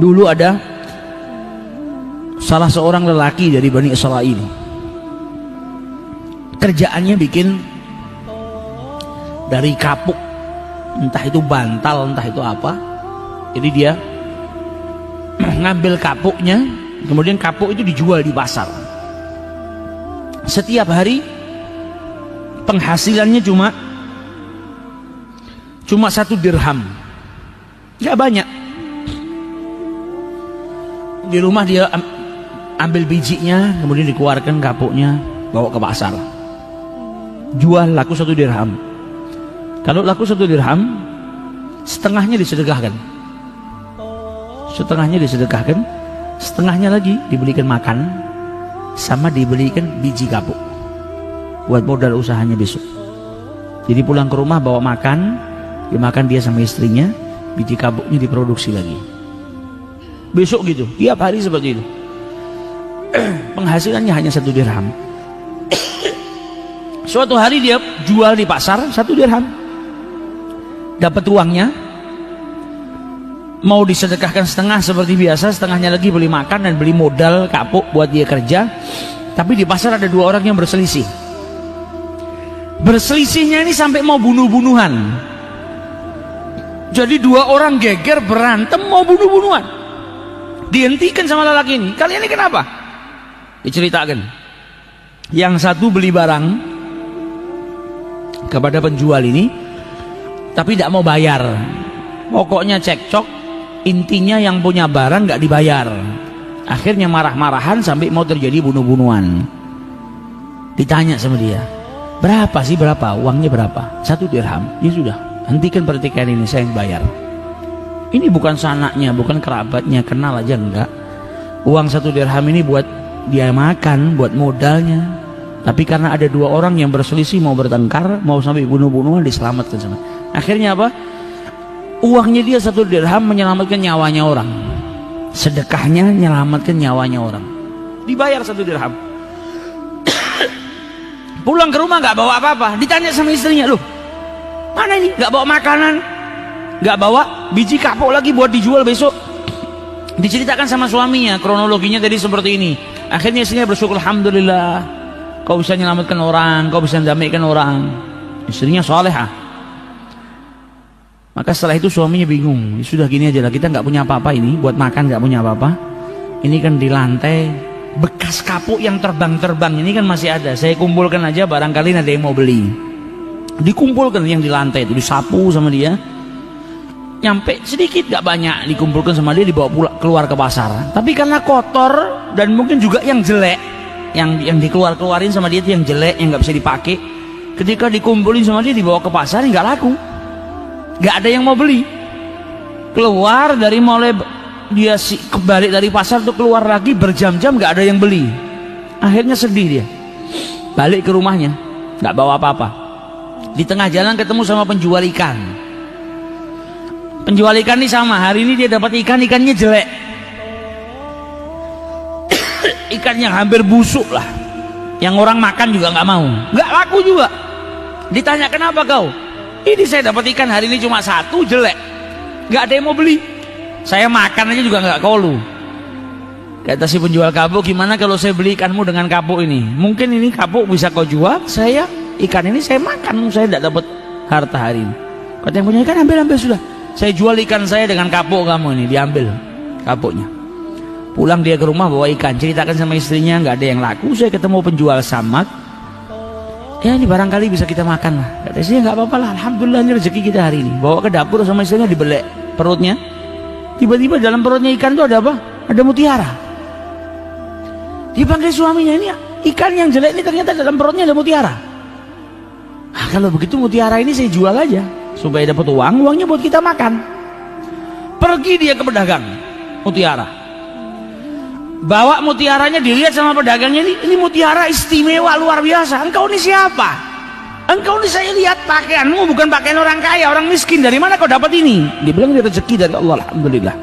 Dulu ada salah seorang lelaki dari Bani Israel, kerjaannya bikin dari kapuk, entah itu bantal, entah itu apa. Jadi dia ngambil kapuknya, kemudian kapuk itu dijual di pasar. Setiap hari penghasilannya cuma 1 dirham, nggak banyak. Di rumah dia ambil bijinya, kemudian dikeluarkan kapuknya, bawa ke pasar, jual, laku 1 dirham. Kalau laku 1 dirham, setengahnya disedekahkan, setengahnya lagi dibelikan makan, sama dibelikan biji kapuk buat modal usahanya besok. Jadi pulang ke rumah bawa makan, dimakan dia sama istrinya, biji kapuknya diproduksi lagi. Besok gitu, tiap hari seperti itu. Penghasilannya hanya 1 dirham. Suatu hari dia jual di pasar 1 dirham, dapat uangnya, mau disedekahkan setengah seperti biasa, setengahnya lagi beli makan dan beli modal kapuk buat dia kerja. Tapi di pasar ada 2 orang yang berselisih. Berselisihnya ini sampai mau bunuh-bunuhan. Jadi 2 orang geger berantem mau bunuh-bunuhan. Dihentikan sama lelaki ini, kalian ini kenapa? Diceritakan. Yang satu beli barang kepada penjual ini, tapi tidak mau bayar. Pokoknya cekcok, intinya yang punya barang nggak dibayar. Akhirnya marah-marahan sampai mau terjadi bunuh-bunuhan. Ditanya sama dia, berapa sih, berapa? Uangnya berapa? 1 dirham. Ya sudah, hentikan pertikaian ini, saya yang bayar. Ini bukan sanaknya, bukan kerabatnya, kenal aja enggak. Uang 1 dirham ini buat dia makan, buat modalnya. Tapi karena ada 2 orang yang berselisih, mau bertengkar, mau sampai bunuh-bunuhan, diselamatkan sama. Akhirnya apa? Uangnya dia 1 dirham menyelamatkan nyawanya orang. Sedekahnya menyelamatkan nyawanya orang. Dibayar 1 dirham. Pulang ke rumah nggak bawa apa-apa. Ditanya sama istrinya, loh, mana ini? Nggak bawa makanan, nggak bawa biji kapuk lagi buat dijual besok. Diceritakan sama suaminya, kronologinya tadi seperti ini. Akhirnya istrinya bersyukur, alhamdulillah, kau bisa menyelamatkan orang, kau bisa mendamaikan orang. Istrinya salehah. Maka setelah itu suaminya bingung, sudah gini aja lah, kita nggak punya apa-apa ini, buat makan nggak punya apa-apa. Ini kan di lantai bekas kapuk yang terbang-terbang ini kan masih ada. Saya kumpulkan aja, barangkali ada yang mau beli. Dikumpulkan yang di lantai itu, disapu sama dia. Nyampe sedikit, gak banyak, dikumpulkan sama dia, dibawa keluar ke pasar. Tapi karena kotor dan mungkin juga yang jelek, yang dikeluarin sama dia itu yang jelek, yang nggak bisa dipakai. Ketika dikumpulin sama dia, dibawa ke pasar, nggak laku, nggak ada yang mau beli. Keluar dari mulai dia kembali dari pasar tuh, keluar lagi berjam-jam nggak ada yang beli. Akhirnya sedih dia, balik ke rumahnya, nggak bawa apa-apa. Di tengah jalan ketemu sama penjual ikan. Penjual ikan ini sama, hari ini dia dapat ikan, ikannya jelek. Ikan yang hampir busuk lah, yang orang makan juga nggak mau, nggak laku juga. Ditanya, kenapa kau? Ini saya dapat ikan hari ini cuma 1, jelek, nggak ada yang mau beli. Saya makan aja juga nggak kolu. Kata si penjual kapuk, gimana kalau saya beli ikanmu dengan kapuk ini? Mungkin ini kapuk bisa kau jual, saya ikan ini saya makan, saya tidak dapat harta hari ini. Kata yang punya ikan, ambil sudah. Saya jual ikan saya dengan kapuk kamu ini, diambil kapuknya. Pulang dia ke rumah bawa ikan, ceritakan sama istrinya, nggak ada yang laku. Saya ketemu penjual samak, ya ini barangkali bisa kita makan lah. Kata istrinya, nggak apa-apa lah, alhamdulillah ini rezeki kita hari ini. Bawa ke dapur sama istrinya, dibelek perutnya. Tiba-tiba dalam perutnya ikan itu ada apa? Ada mutiara. Dipanggil suaminya, ini ikan yang jelek ini ternyata dalam perutnya ada mutiara. Ah, kalau begitu mutiara ini saya jual aja supaya dapat uang, uangnya buat kita makan. Pergi dia ke pedagang mutiara, bawa mutiaranya, dilihat sama pedagangnya, ini mutiara istimewa luar biasa. Engkau ini siapa? Engkau ini saya lihat pakaianmu bukan pakaian orang kaya, orang miskin. Dari mana kau dapat ini? Dia bilang, ini rezeki dari Allah, alhamdulillah.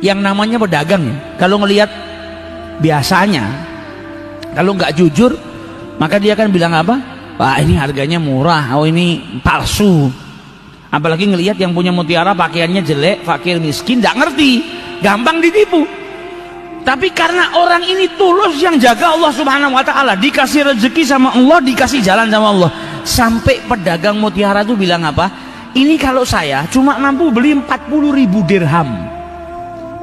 Yang namanya pedagang ya, kalau ngelihat biasanya, kalau nggak jujur, maka dia akan bilang apa? Wah, ini harganya murah, oh ini palsu, Apalagi ngelihat yang punya mutiara pakaiannya jelek, fakir miskin, nggak ngerti, gampang ditipu. Tapi karena orang ini tulus yang jaga Allah Subhanahu wa taala, dikasih rezeki sama Allah, dikasih jalan sama Allah. Sampai pedagang mutiara itu bilang apa? Ini kalau saya cuma mampu beli 40.000 dirham.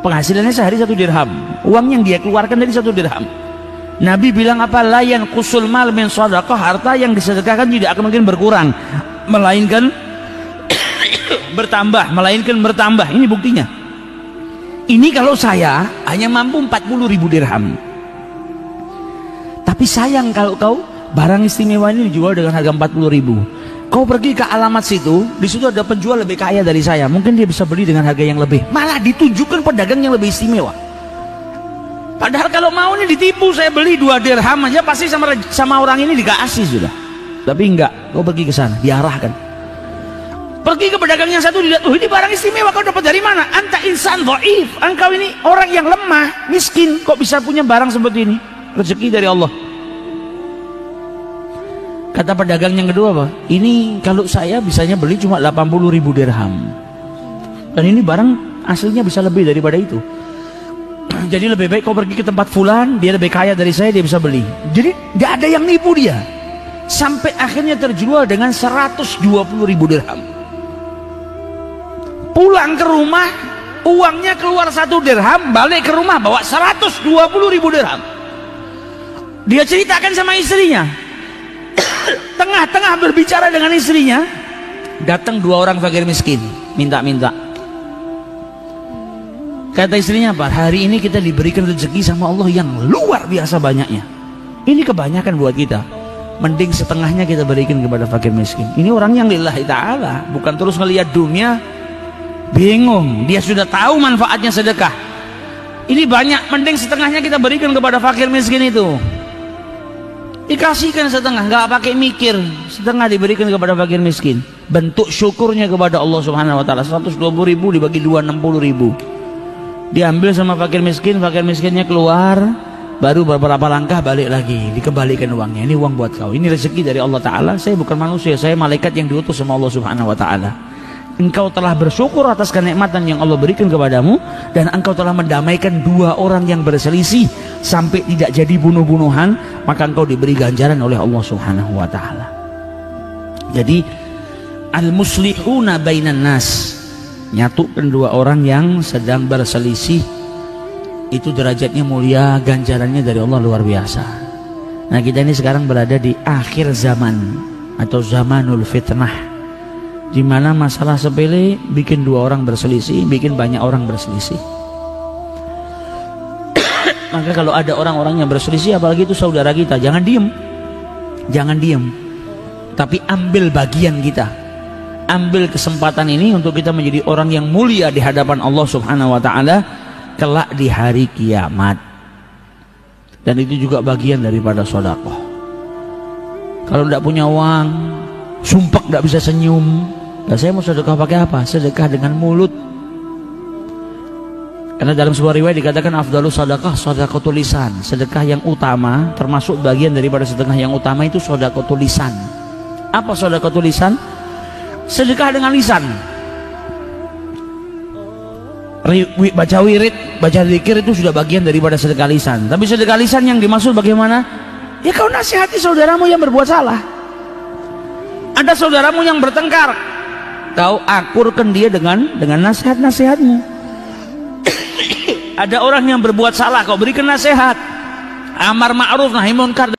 Penghasilannya sehari 1 dirham. Uang yang dia keluarkan dari 1 dirham. Nabi bilang apa? La yanqusul mal min shadaqah, harta yang disedekahkan tidak akan mungkin berkurang, melainkan bertambah, melainkan bertambah. Ini buktinya. Ini kalau saya hanya mampu 40.000 dirham. Tapi sayang kalau kau barang istimewa ini dijual dengan harga 40.000. Kau pergi ke alamat situ, di situ ada penjual lebih kaya dari saya. Mungkin dia bisa beli dengan harga yang lebih. Malah ditunjukkan pedagang yang lebih istimewa. Padahal kalau mau ini ditipu, saya beli 2 dirham aja pasti sama orang ini dikasih sudah. Tapi enggak, kau pergi ke sana, diarahkan. Pergi ke pedagang yang satu, dilihat, ini barang istimewa, kau dapat dari mana? Anta insan dhaif, engkau ini orang yang lemah, miskin, kok bisa punya barang seperti ini? Rezeki dari Allah. Kata pedagang yang kedua apa? Ini kalau saya bisanya beli cuma 80.000 dirham. Dan ini barang aslinya bisa lebih daripada itu. Jadi lebih baik kau pergi ke tempat fulan, dia lebih kaya dari saya, dia bisa beli. Jadi gak ada yang nipu dia. Sampai akhirnya terjual dengan 120.000 dirham. Pulang ke rumah, uangnya keluar 1 dirham, balik ke rumah bawa 120.000 dirham. Dia ceritakan sama istrinya. Tengah-tengah berbicara dengan istrinya, datang 2 orang fakir miskin, minta-minta. Kata istrinya apa? Hari ini kita diberikan rezeki sama Allah yang luar biasa banyaknya. Ini kebanyakan buat kita. Mending setengahnya kita berikan kepada fakir miskin. Ini orang yang lillahi ta'ala, bukan terus ngelihat dunia. Bingung, dia sudah tahu manfaatnya sedekah. Ini banyak, mending setengahnya kita berikan kepada fakir miskin itu. Dikasihkan setengah, nggak pakai mikir, setengah diberikan kepada fakir miskin. Bentuk syukurnya kepada Allah Subhanahu wa taala. 120.000 dibagi 2, 60.000. Diambil sama fakir miskinnya keluar, baru beberapa langkah balik lagi, dikembalikan uangnya. Ini uang buat kau, ini rezeki dari Allah taala. Saya bukan manusia, saya malaikat yang diutus sama Allah Subhanahu wa taala. Engkau telah bersyukur atas kenikmatan yang Allah berikan kepadamu, dan engkau telah mendamaikan 2 orang yang berselisih sampai tidak jadi bunuh-bunuhan, maka engkau diberi ganjaran oleh Allah Subhanahu wa taala. Jadi al-muslihuna bainan nas, nyatukan 2 orang yang sedang berselisih, itu derajatnya mulia, ganjarannya dari Allah luar biasa. Nah, kita ini sekarang berada di akhir zaman atau zamanul fitnah, di mana masalah sepele bikin 2 orang berselisih, bikin banyak orang berselisih. Maka kalau ada orang-orang yang berselisih, apalagi itu saudara kita, jangan diem, tapi ambil bagian kita, ambil kesempatan ini untuk kita menjadi orang yang mulia di hadapan Allah Subhanahu wa taala kelak di hari kiamat. Dan itu juga bagian daripada sedekah. Kalau tidak punya uang, sumpah tidak bisa senyum. Nah, saya mau sedekah pakai apa? Sedekah dengan mulut. Karena dalam sebuah riwayat dikatakan afdalus sedekah sedekatul lisan. Sedekah yang utama, termasuk bagian daripada sedekah yang utama itu sedekatul lisan. Apa sedekatul lisan? Sedekah dengan lisan. Baca wirid, baca zikir itu sudah bagian daripada sedekah lisan. Tapi sedekah lisan yang dimaksud bagaimana? Ya kau nasihati saudaramu yang berbuat salah. Ada saudaramu yang bertengkar, kau akurkan dia dengan nasihat-nasihatmu. Ada orang yang berbuat salah, kau berikan nasihat, amar ma'ruf nahi munkar.